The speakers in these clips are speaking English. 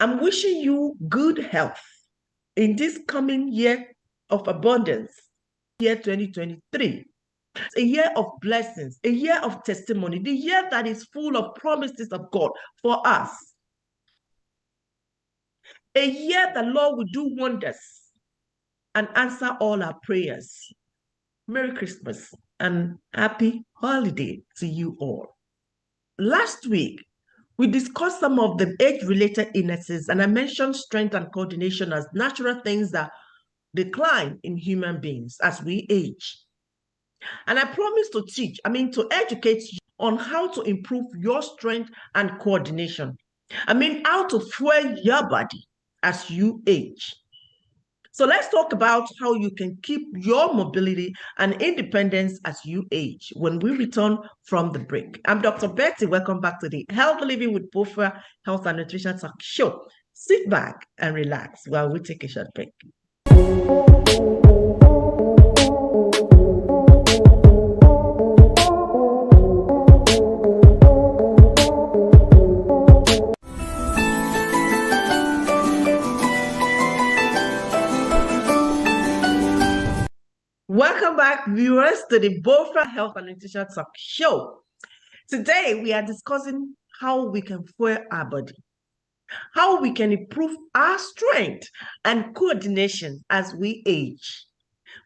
I'm wishing you good health in this coming year of abundance, year 2023. A year of blessings, a year of testimony, the year that is full of promises of God for us. A year the Lord will do wonders and answer all our prayers. Merry Christmas and happy holiday to you all. Last week, we discussed some of the age-related illnesses, and I mentioned strength and coordination as natural things that decline in human beings as we age. And I promised to educate you on how to improve your strength and coordination. How to fuel your body as you age. So let's talk about how you can keep your mobility and independence as you age when we return from the break. I'm Dr. Betty. Welcome back to the Healthy Living with Bofra Health and Nutrition Talk Show. Sit back and relax while we take a short break. Welcome back, viewers, to the Bofra Health and Nutrition Talk Show. Today, we are discussing how we can fuel our body, how we can improve our strength and coordination as we age.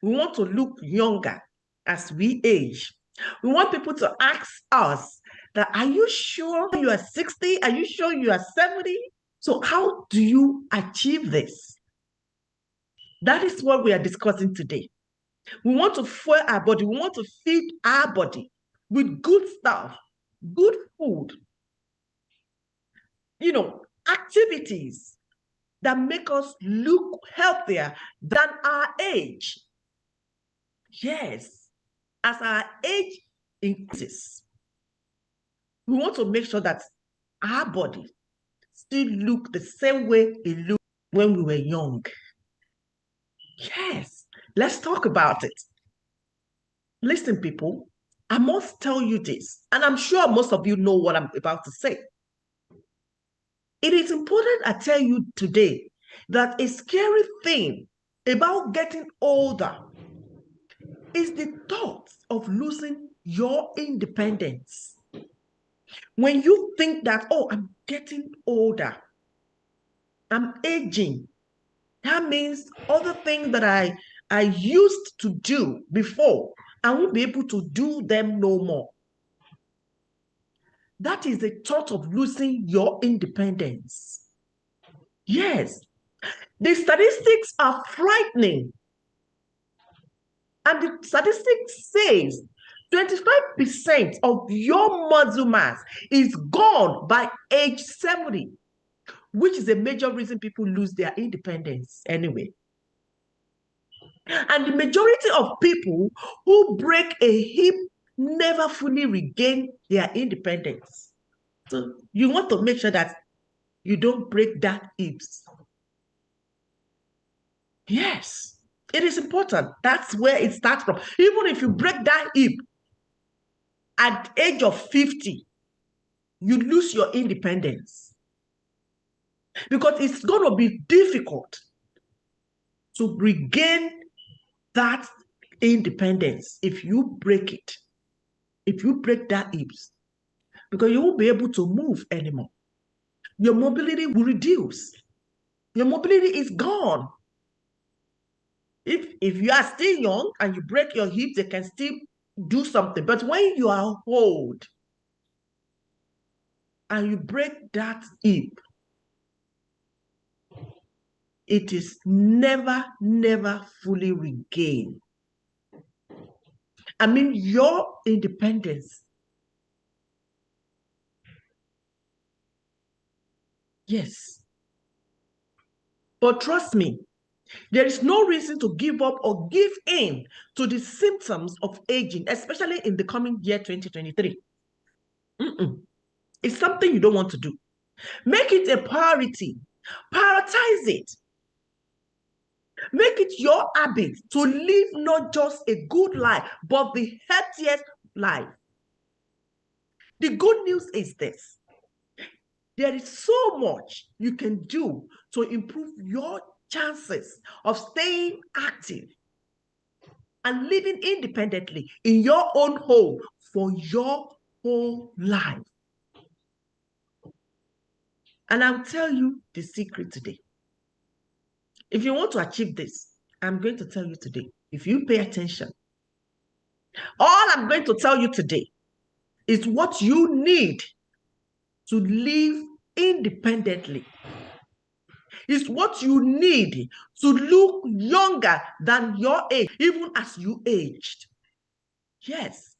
We want to look younger as we age. We want people to ask us that, are you sure you are 60? Are you sure you are 70? So how do you achieve this? That is what we are discussing today. We want to fuel our body. We want to feed our body with good stuff, good food, activities that make us look healthier than our age. Yes, as our age increases, we want to make sure that our body still look the same way it looked when we were young. Yes, let's talk about it. Listen, people, I must tell you this, and I'm sure most of you know what I'm about to say. It is important I tell you today that a scary thing about getting older is the thought of losing your independence. When you think that, oh, I'm getting older, I'm aging, that means other things that I used to do before, I won't be able to do them no more. That is the thought of losing your independence. Yes, the statistics are frightening. And the statistics says 25% of your muscle mass is gone by age 70, which is a major reason people lose their independence anyway. And the majority of people who break a hip never fully regain their independence. So you want to make sure that you don't break that hips. Yes, it is important. That's where it starts from. Even if you break that hip at the age of 50, you lose your independence. Because it's going to be difficult to regain that independence if you break it. If you break that hips, because you won't be able to move anymore. Your mobility will reduce. Your mobility is gone. If you are still young and you break your hips, they can still do something. But when you are old and you break that hip, it is never fully regained. Your independence. Yes. But trust me, there is no reason to give up or give in to the symptoms of aging, especially in the coming year 2023. It's something you don't want to do. Make it a priority. Prioritize it. Make it your habit to live not just a good life, but the healthiest life. The good news is this. There is so much you can do to improve your chances of staying active and living independently in your own home for your whole life. And I'll tell you the secret today. If you want to achieve this, I'm going to tell you today, if you pay attention, all I'm going to tell you today is what you need to live independently. It's what you need to look younger than your age, even as you aged. Yes.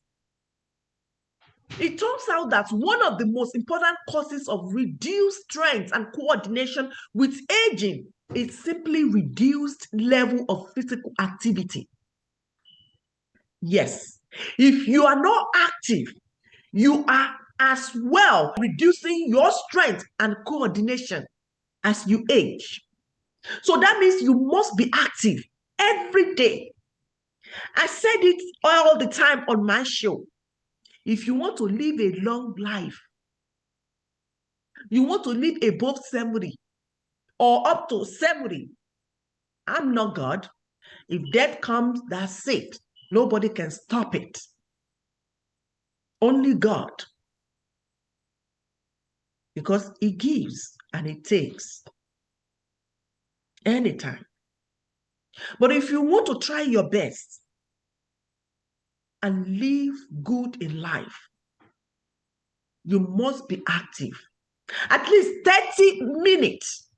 It turns out that one of the most important causes of reduced strength and coordination with aging is simply reduced level of physical activity. Yes. If you are not active, you are as well reducing your strength and coordination as you age. So that means you must be active every day. I said it all the time on my show. If you want to live a long life, you want to live above 70 or up to 70, I'm not God. If death comes, that's it. Nobody can stop it. Only God. Because He gives and He takes anytime. But if you want to try your best and live good in life, you must be active. At least 30 minutes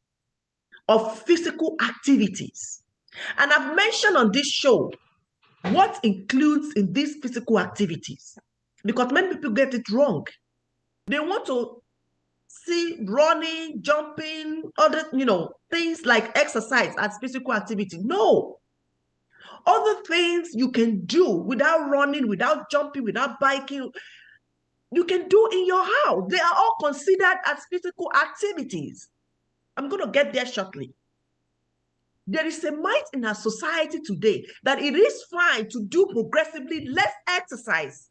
of physical activities. And I've mentioned on this show what includes in these physical activities, because many people get it wrong. They want to see running, jumping, other, things like exercise as physical activity. No. Other things you can do without running, without jumping, without biking, you can do in your house. They are all considered as physical activities. I'm going to get there shortly. There is a might in our society today that it is fine to do progressively less exercise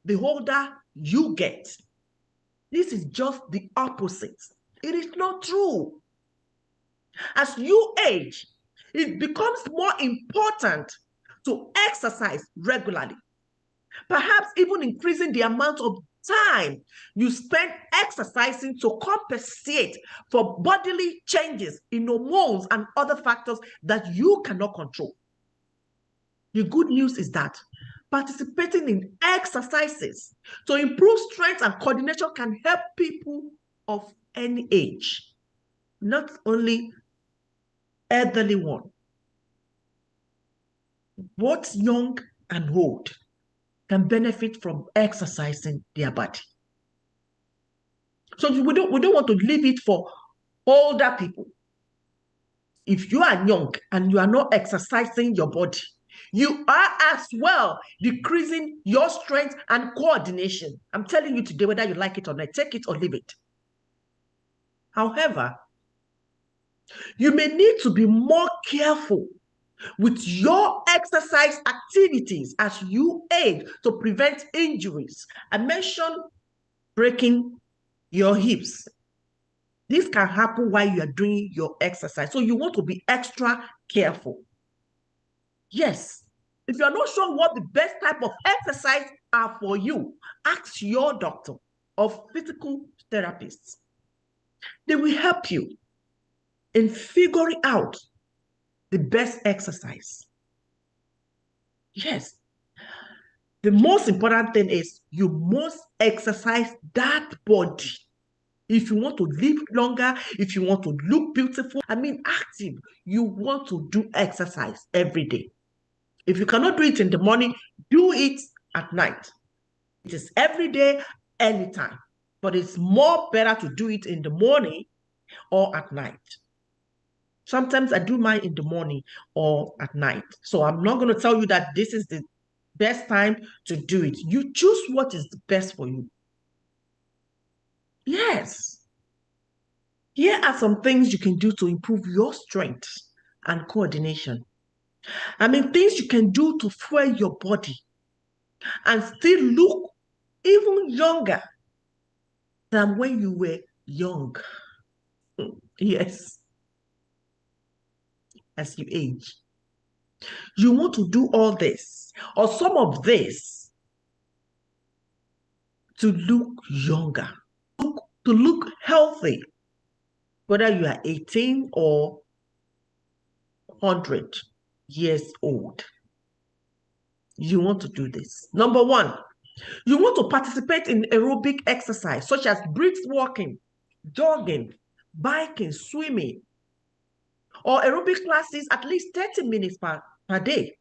the older you get. This is just the opposite. It is not true. As you age, it becomes more important to exercise regularly, perhaps even increasing the amount of time you spend exercising to compensate for bodily changes in hormones and other factors that you cannot control. The good news is that participating in exercises to improve strength and coordination can help people of any age, not only elderly one, both young and old can benefit from exercising their body. So we don't want to leave it for older people. If you are young and you are not exercising your body, you are as well decreasing your strength and coordination. I'm telling you today, whether you like it or not, take it or leave it. However, you may need to be more careful with your exercise activities as you age to prevent injuries. I mentioned breaking your hips. This can happen while you are doing your exercise. So you want to be extra careful. Yes. If you're not sure what the best type of exercise are for you, ask your doctor or physical therapists. They will help you in figuring out the best exercise. Yes. The most important thing is you must exercise that body. If you want to live longer, if you want to look beautiful, active, you want to do exercise every day. If you cannot do it in the morning, do it at night. It is every day, anytime. But it's more better to do it in the morning or at night. Sometimes I do mine in the morning or at night. So I'm not going to tell you that this is the best time to do it. You choose what is the best for you. Yes. Here are some things you can do to improve your strength and coordination. Things you can do to fuel your body and still look even younger. than when you were young. Yes, as you age. You want to do all this or some of this to look younger, to look healthy, whether you are 18 or 100 years old. You want to do this. Number one, you want to participate in aerobic exercise such as brisk walking, jogging, biking, swimming, or aerobic classes at least 30 minutes per day,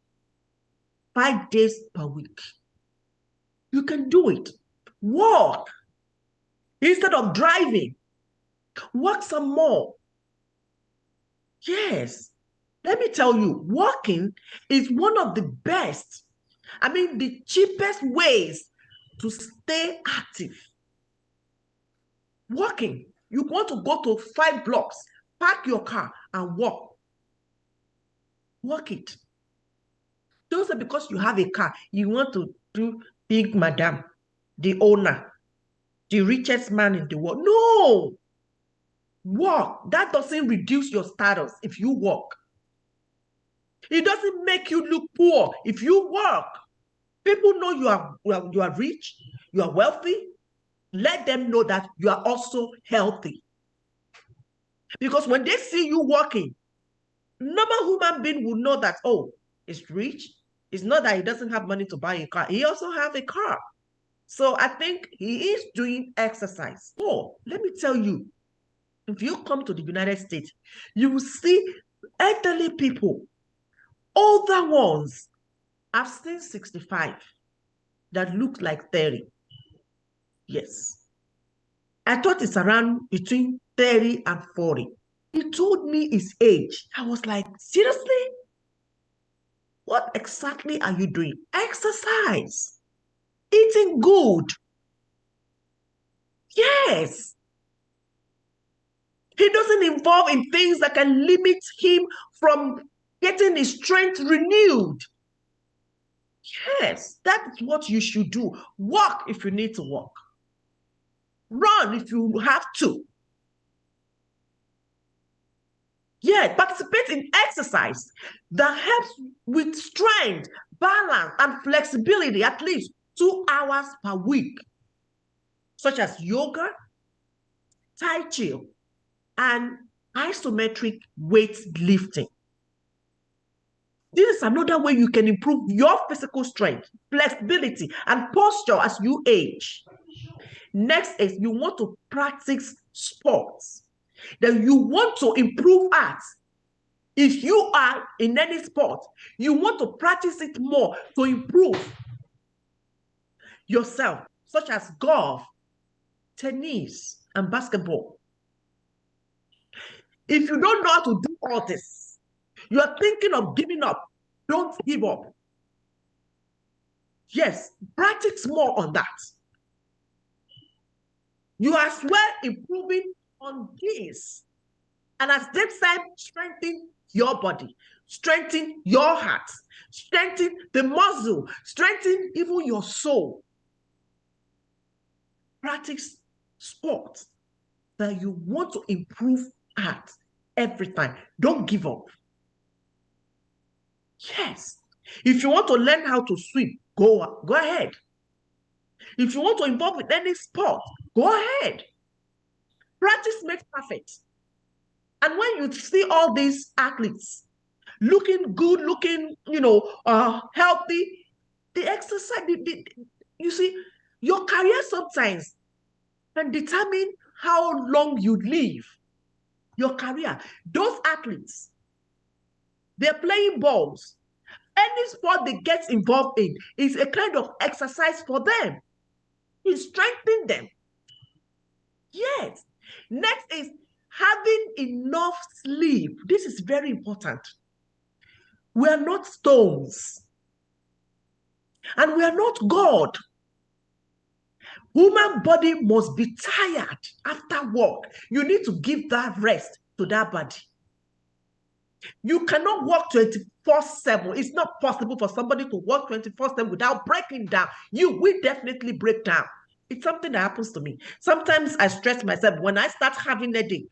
5 days per week. You can do it. Walk instead of driving. Walk some more. Yes. Let me tell you, walking is one of the best, the cheapest ways to stay active. Walking. You want to go to 5 blocks, park your car and walk. Walk it. Don't say because you have a car, you want to do big madam, the owner, the richest man in the world. No. Walk. That doesn't reduce your status if you walk. It doesn't make you look poor if you walk. People know you are rich, you are wealthy. Let them know that you are also healthy. Because when they see you walking, normal human being will know that, oh, he's rich. It's not that he doesn't have money to buy a car. He also has a car. So I think he is doing exercise. Oh, let me tell you, if you come to the United States, you will see elderly people, older ones. I've seen 65 that look like 30. Yes. I thought it's around between 30 and 40. He told me his age. I was like, seriously? What exactly are you doing? Exercise. Eating good. Yes. He doesn't involve in things that can limit him from getting his strength renewed. Yes, that's what you should do. Walk if you need to walk. Run if you have to. Yeah, participate in exercise that helps with strength, balance, and flexibility at least 2 hours per week, such as yoga, Tai Chi, and isometric weight lifting. This is another way you can improve your physical strength, flexibility, and posture as you age. Next is you want to practice sports. Then you want to improve at. If you are in any sport, you want to practice it more to improve yourself, such as golf, tennis, and basketball. If you don't know how to do all this, you are thinking of giving up. Don't give up. Yes, practice more on that. You are as well improving on this. And at the same time, strengthen your body, strengthen your heart, strengthen the muscle, strengthen even your soul. Practice sports that you want to improve at every time. Don't give up. Yes. If you want to learn how to swim, go ahead. If you want to involve in any sport, go ahead. Practice makes perfect. And when you see all these athletes looking good, looking, healthy, the exercise, you see, your career sometimes can determine how long you live. Your career. Those athletes, they're playing balls. Any sport they get involved in is a kind of exercise for them. It strengthens them. Yes. Next is having enough sleep. This is very important. We are not stones. And we are not God. Human body must be tired after work. You need to give that rest to that body. You cannot work 24/7. It's not possible for somebody to work 24/7 without breaking down. You will definitely break down. It's something that happens to me. Sometimes I stress myself. When I start having a headache,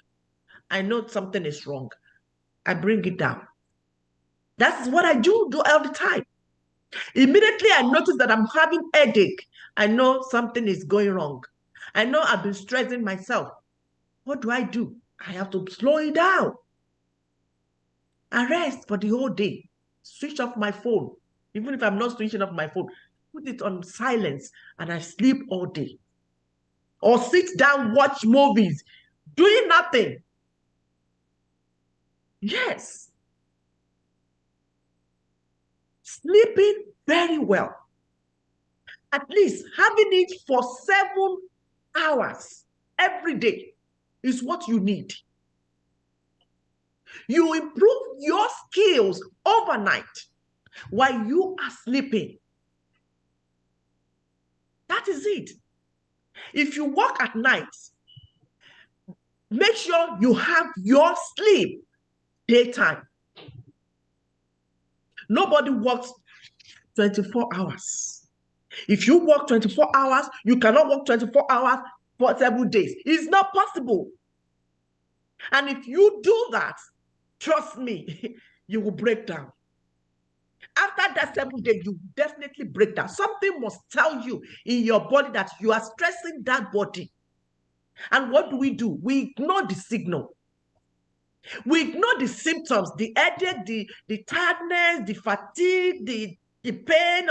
I know something is wrong. I bring it down. That's what I do all the time. Immediately I notice that I'm having headache, I know something is going wrong. I know I've been stressing myself. What do? I have to slow it down. I rest for the whole day. Switch off my phone. Even if I'm not switching off my phone, put it on silence and I sleep all day. Or sit down, watch movies, doing nothing. Yes. Sleeping very well. At least having it for 7 hours every day is what you need. You improve your skills overnight while you are sleeping. That is it. If you work at night, make sure you have your sleep daytime. Nobody works 24 hours. If you work 24 hours, you cannot work 24 hours for several days. It's not possible. And if you do that, trust me, you will break down. After that 7 days, you definitely break down. Something must tell you in your body that you are stressing that body. And what do? We ignore the signal. We ignore the symptoms, the headache, the tiredness, the fatigue, the pain,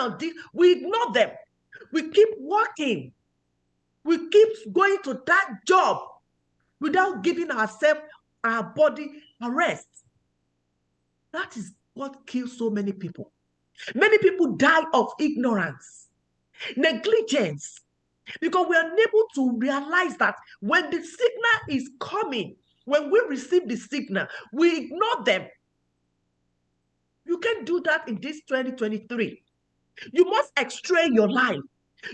we ignore them. We keep working. We keep going to that job without giving ourselves, our body, a rest. That is what kills so many people. Many people die of ignorance, negligence, because we are unable to realize that when the signal is coming, when we receive the signal, we ignore them. You can't do that in this 2023. You must x-ray your life.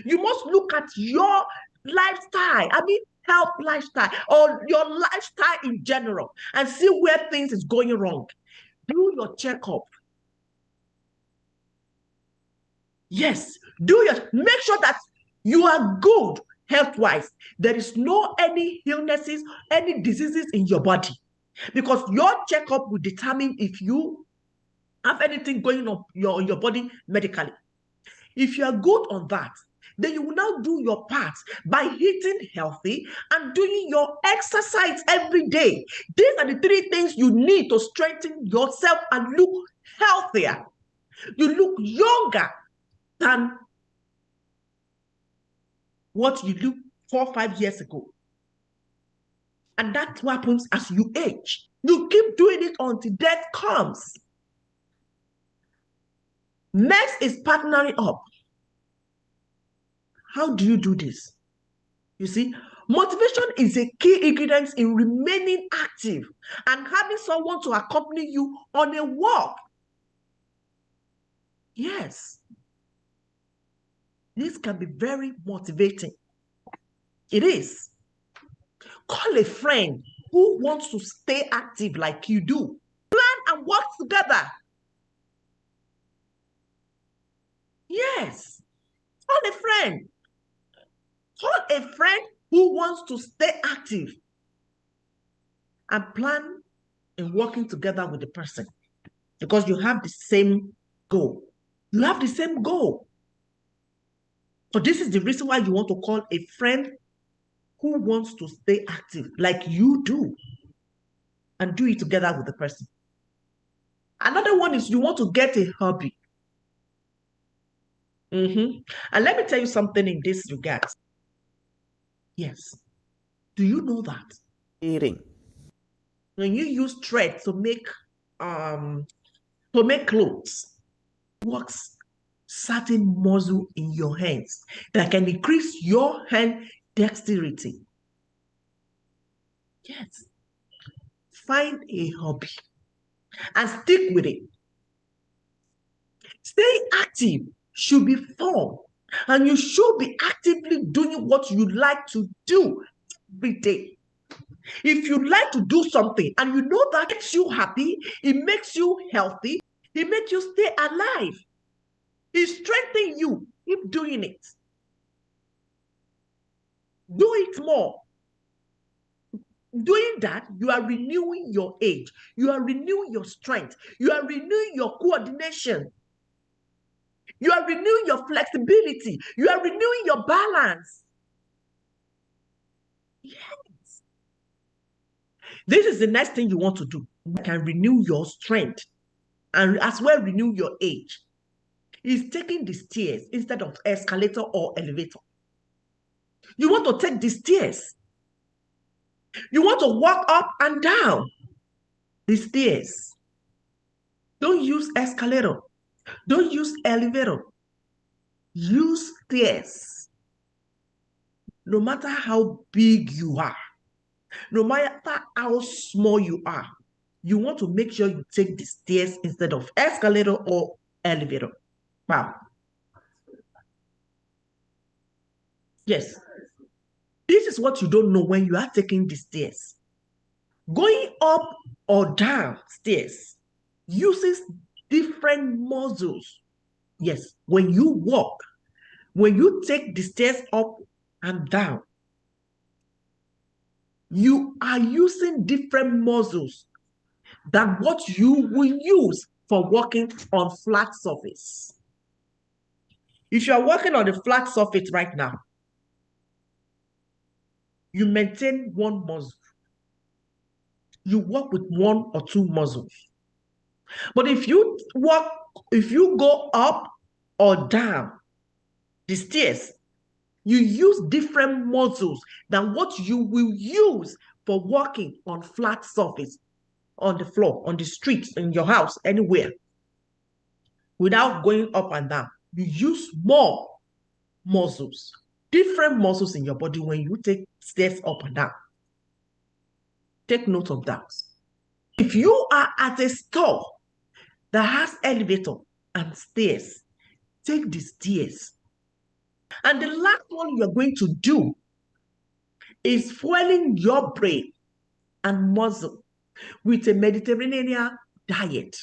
You must look at your lifestyle, health lifestyle, or your lifestyle in general, and see where things is going wrong. Do your checkup. Yes, make sure that you are good health-wise. There is no any illnesses, any diseases in your body, because your checkup will determine if you have anything going on in your body medically. If you are good on that, then you will now do your part by eating healthy and doing your exercise every day. These are the 3 things you need to strengthen yourself and look healthier. You look younger than what you looked 4 or 5 years ago. And that's what happens as you age. You keep doing it until death comes. Next is partnering up. How do you do this? You see, motivation is a key ingredient in remaining active and having someone to accompany you on a walk. Yes. This can be very motivating. It is. Call a friend who wants to stay active like you do. Plan and work together. Yes. Call a friend. Call a friend who wants to stay active and plan in working together with the person, because you have the same goal. You have the same goal. So this is the reason why you want to call a friend who wants to stay active like you do and do it together with the person. Another one is you want to get a hobby. And let me tell you something in this regard. Yes. Do you know that? Eating. When you use thread to make clothes, works certain muscle in your hands that can increase your hand dexterity. Yes. Find a hobby and stick with it. Staying active should be fun, and you should be actively doing what you like to do every day. If you like to do something and you know that makes you happy, it makes you healthy, it makes you stay alive, it strengthens you, keep doing it. Do it more. Doing that, you are renewing your age. You are renewing your strength. You are renewing your coordination. You are renewing your flexibility. You are renewing your balance. Yes. This is the next thing you want to do. You can renew your strength and as well renew your age. Is taking the stairs instead of escalator or elevator. You want to take the stairs. You want to walk up and down the stairs. Don't use escalator. Don't use elevator. Use stairs. No matter how big you are, no matter how small you are, you want to make sure you take the stairs instead of escalator or elevator. Wow. Yes. This is what you don't know when you are taking the stairs. Going up or down stairs uses different muscles. Yes, when you walk, when you take the stairs up and down, you are using different muscles than what you will use for walking on flat surface. If you are walking on a flat surface right now, you maintain one muscle. You walk with one or two muscles. But if you go up or down the stairs, you use different muscles than what you will use for walking on flat surface, on the floor, on the street, in your house, anywhere, without going up and down. You use more muscles, different muscles in your body when you take stairs up and down. Take note of that. If you are at a store that has elevator and stairs, take the stairs. And the last one you're going to do is fueling your brain and muscle with a Mediterranean diet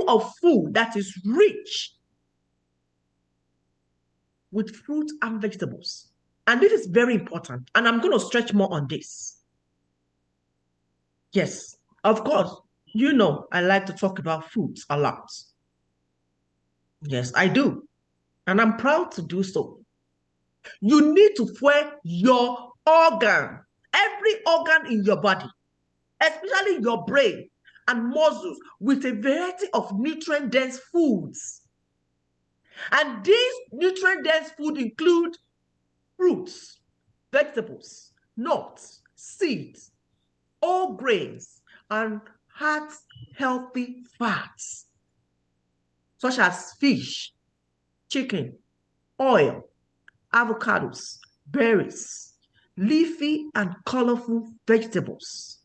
of food that is rich with fruit and vegetables. And this is very important. And I'm going to stretch more on this. Yes, of course, you know I like to talk about foods a lot. Yes, I do. And I'm proud to do so. You need to fuel your organ, every organ in your body, especially your brain and muscles, with a variety of nutrient-dense foods. And these nutrient-dense food include fruits, vegetables, nuts, seeds, all grains, and heart-healthy fats, such as fish, chicken, oil, avocados, berries, leafy and colorful vegetables,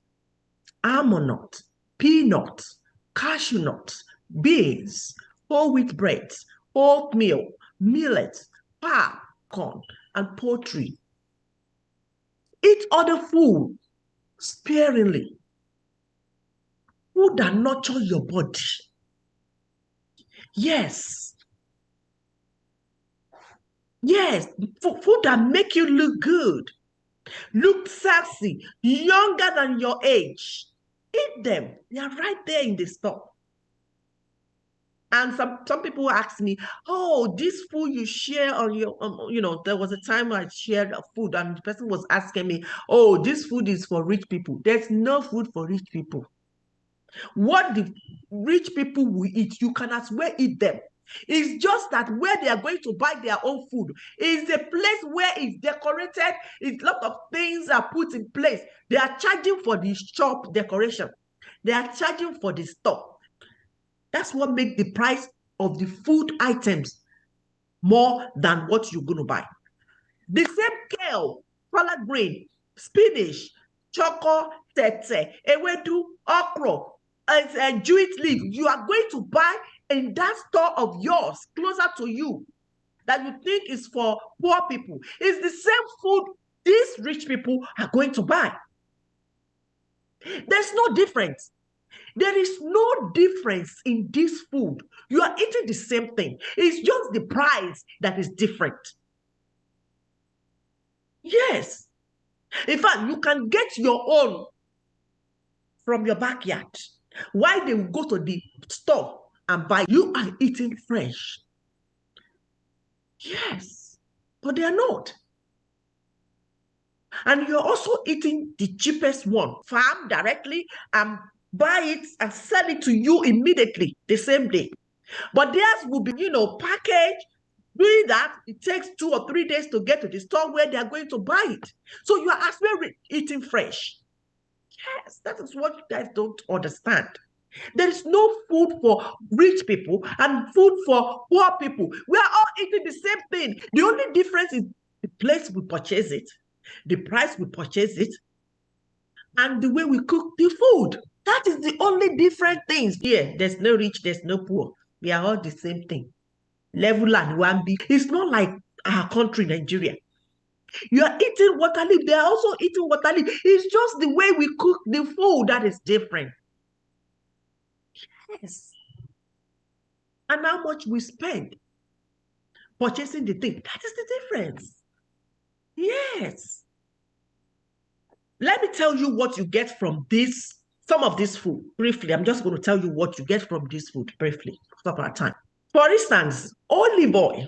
almond nut, peanut, cashew nut, beans, whole wheat bread, oatmeal, millet, popcorn, and poultry. Eat other food sparingly. Food that nurture your body. Yes. Yes, food that make you look good, look sexy, younger than your age. Eat them. They are right there in the store. And some people ask me, oh, this food you share on your, there was a time I shared a food and the person was asking me, oh, this food is for rich people. There's no food for rich people. What the rich people will eat, you can as well eat them. It's just that where they are going to buy their own food is a place where it's decorated, it's a lot of things are put in place. They are charging for the shop decoration. They are charging for the store. That's what makes the price of the food items more than what you're going to buy. The same kale, collard green, spinach, choco, tete, ewedu, okra, and jute leaf, you are going to buy in that store of yours closer to you that you think is for poor people. It's the same food these rich people are going to buy. There's no difference. There is no difference in this food. You are eating the same thing. It's just the price that is different. Yes. In fact, you can get your own from your backyard. Why they will go to the store and buy? You are eating fresh. Yes, but they are not. And you're also eating the cheapest one, farm directly and buy it and sell it to you immediately the same day. But theirs will be, packaged. Doing that, it takes 2 or 3 days to get to the store where they are going to buy it. So you are actually eating fresh. Yes, that is what you guys don't understand. There is no food for rich people and food for poor people. We are all eating the same thing. The only difference is the place we purchase it, the price we purchase it, and the way we cook the food. That is the only different things. Here, there's no rich, there's no poor. We are all the same thing. Level and one big. It's not like our country, Nigeria. You are eating water leaf. They are also eating water leaf. It's just the way we cook the food that is different. Yes. And how much we spend purchasing the thing. That is the difference. Yes. Let me tell you what you get from some of this food briefly. I'm just going to tell you what you get from this food briefly. Stop our time. For instance, olive oil.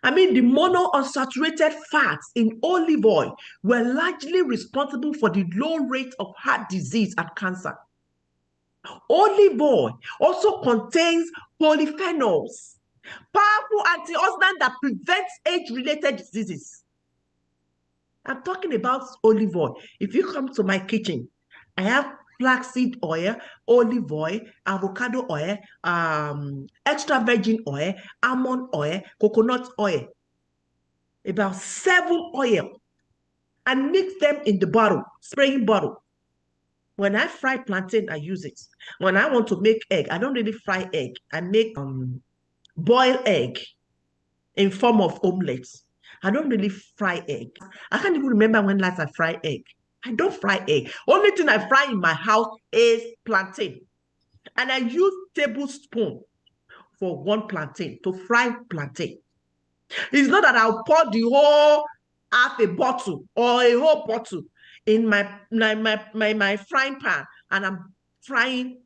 The monounsaturated fats in olive oil were largely responsible for the low rate of heart disease and cancer. Olive oil also contains polyphenols, powerful antioxidant that prevents age-related diseases. I'm talking about olive oil. If you come to my kitchen, I have flaxseed oil, olive oil, avocado oil, extra virgin oil, almond oil, coconut oil. About 7 oil. And mix them in the bottle, spraying bottle. When I fry plantain, I use it. When I want to make egg, I don't really fry egg. I make boiled egg in form of omelets. I don't really fry egg. I can't even remember when last I fried egg. I don't fry egg. Only thing I fry in my house is plantain. And I use tablespoon for 1 plantain to fry plantain. It's not that I'll pour the whole half a bottle or a whole bottle in my frying pan and I'm frying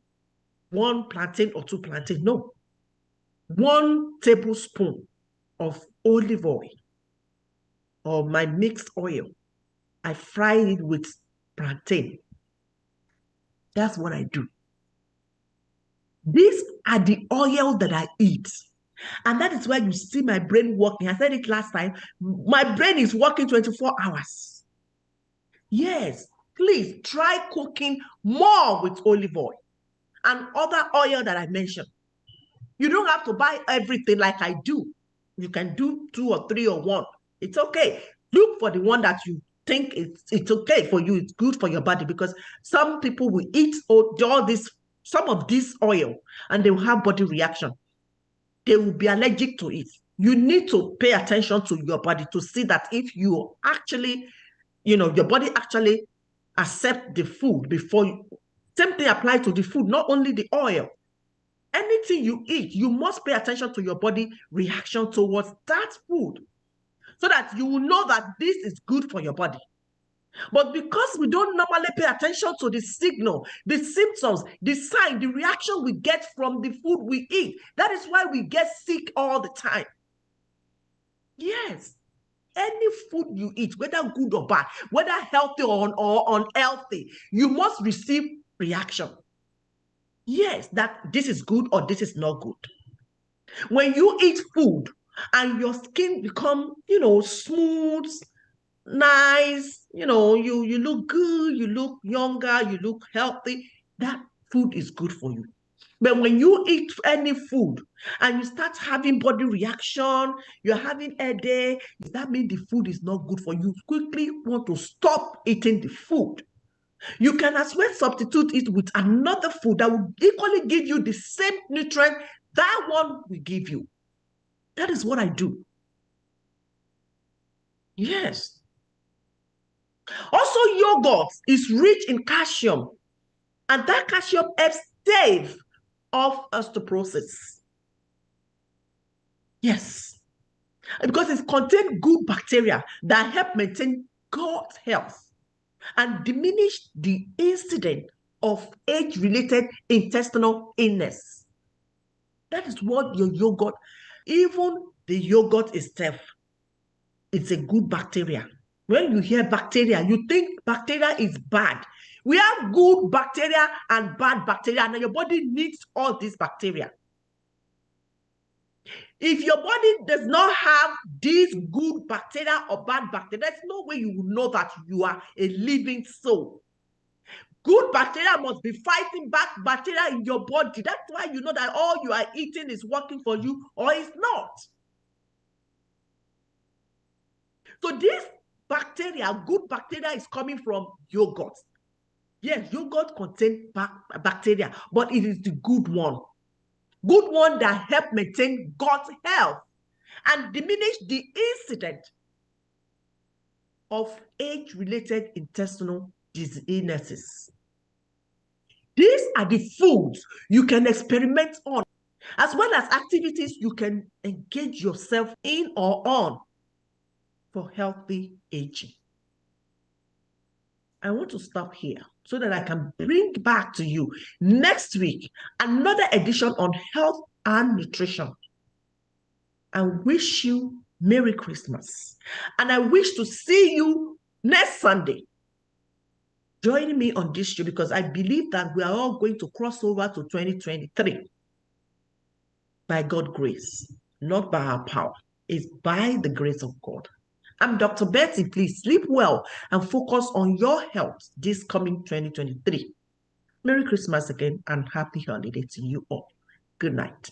1 plantain or 2 plantain. No. 1 tablespoon of olive oil or my mixed oil. I fry it with plantain. That's what I do. These are the oil that I eat. And that is why you see my brain working. I said it last time. My brain is working 24 hours. Yes, please try cooking more with olive oil and other oil that I mentioned. You don't have to buy everything like I do. You can do 2 or 3 or 1. It's okay. Look for the one that you think it's okay for you. It's good for your body, because some people will eat some of this oil and they will have body reaction. They will be allergic to it. You need to pay attention to your body to see that if you actually, your body actually accept the food before you. Same thing applies to the food, not only the oil. Anything you eat, you must pay attention to your body reaction towards that food so that you will know that this is good for your body. But because we don't normally pay attention to the signal, the symptoms, the sign, the reaction we get from the food we eat, that is why we get sick all the time. Yes. Any food you eat, whether good or bad, whether healthy or unhealthy, you must receive reaction. Yes, that this is good or this is not good. When you eat food and your skin become, smooth, nice, you look good, you look younger, you look healthy, that food is good for you. But when you eat any food and you start having body reaction, you're having headache, that means the food is not good for you. You quickly want to stop eating the food. You can as well substitute it with another food that will equally give you the same nutrient that one will give you. That is what I do. Yes. Also, yogurt is rich in calcium, and that calcium helps stave off osteoporosis. Yes. Because it contains good bacteria that help maintain gut health and diminish the incidence of age-related intestinal illness. That is what your yogurt, even the yogurt itself, it's a good bacteria. When you hear bacteria, you think bacteria is bad. We have good bacteria and bad bacteria, and your body needs all these bacteria. If your body does not have these good bacteria or bad bacteria, there's no way you will know that you are a living soul. Good bacteria must be fighting back bacteria in your body. That's why you know that all you are eating is working for you or it's not. So this bacteria, good bacteria, is coming from yogurt. Yes, yogurt contains bacteria, but it is the good one. Good one that help maintain gut health and diminish the incidence of age-related intestinal illnesses. These are the foods you can experiment on, as well as activities you can engage yourself in or on for healthy aging. I want to stop here so that I can bring back to you next week another edition on health and nutrition. I wish you Merry Christmas, and I wish to see you next Sunday joining me on this show, because I believe that we are all going to cross over to 2023 by God's grace, not by our power. It's by the grace of God. I'm Dr. Betty. Please sleep well and focus on your health this coming 2023. Merry Christmas again and happy holiday to you all. Good night.